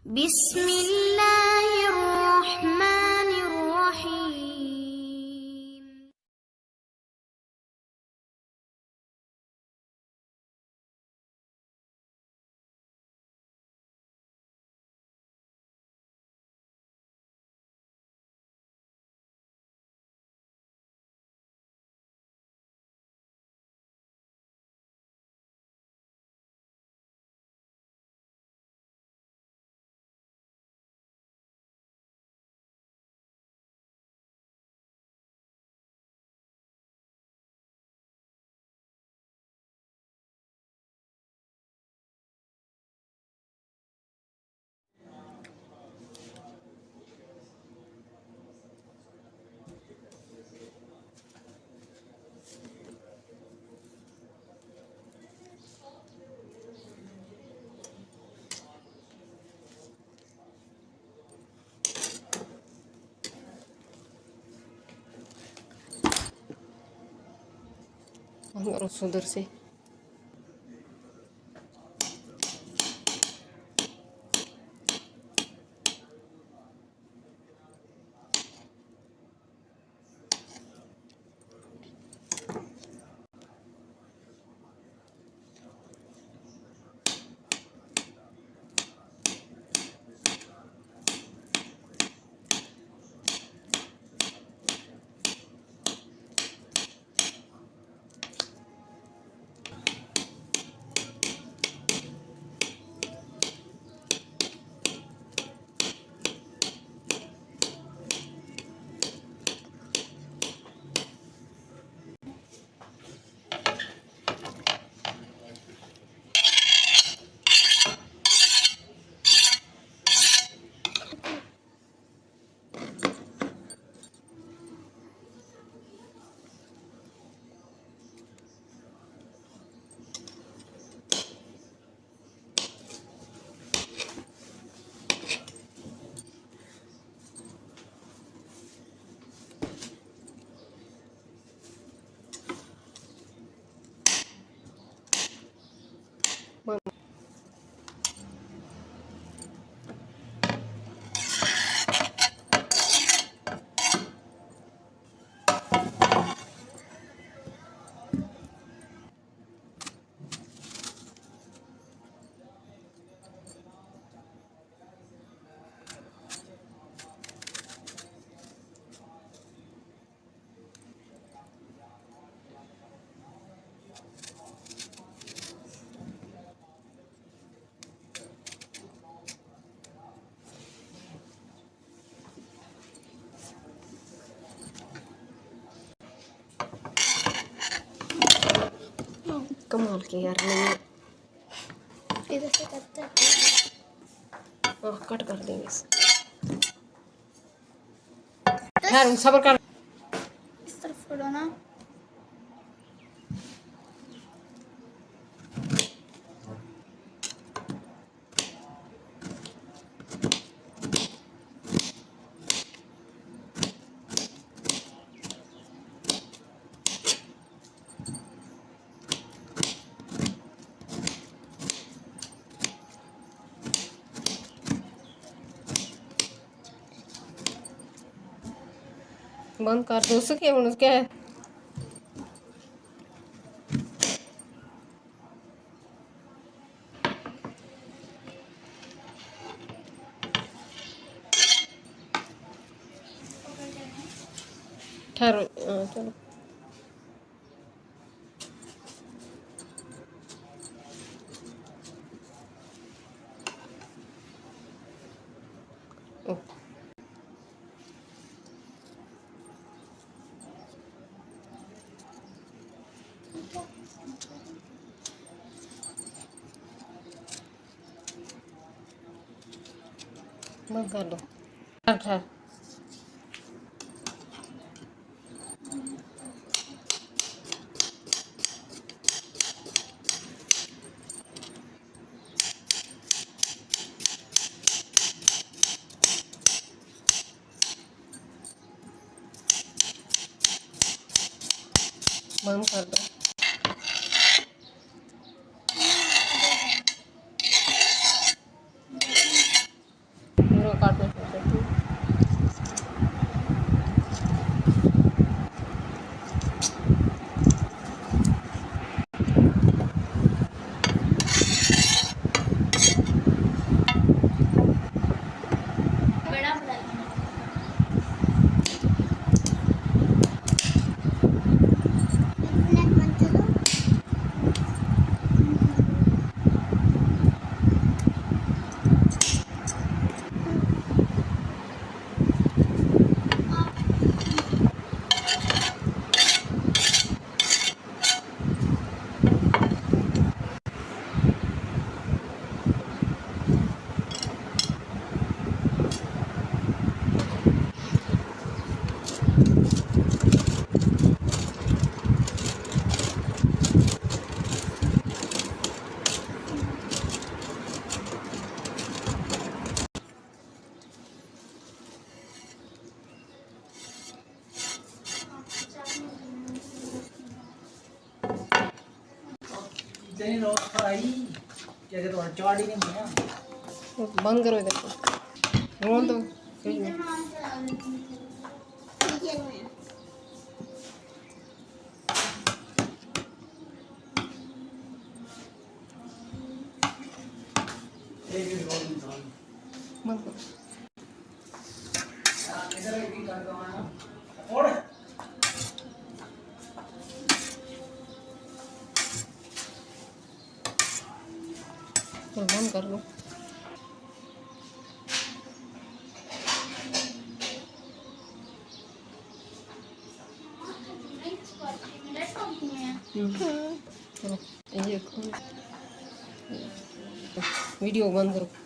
بسم الله الرحمن الرحيم. Nggak sudut sih. कमाल की यार नहीं इधर से करते हैं। कट कर देंगे यार सबर कर इस तरफ करो ना। बंद कर दो उसके क्या है ठहरो चलो बंद कर दो ठहर बंद कर दो इतनी रोज खाई क्या कहते हैं चाड़ी नहीं मिला बंद करो इधर को रोन दो फ्रिज में एक भी रोज नहीं खाई बंद करो इधर एक भी कर दो ना और तो बंद कर लो चलो ये वीडियो बंद करो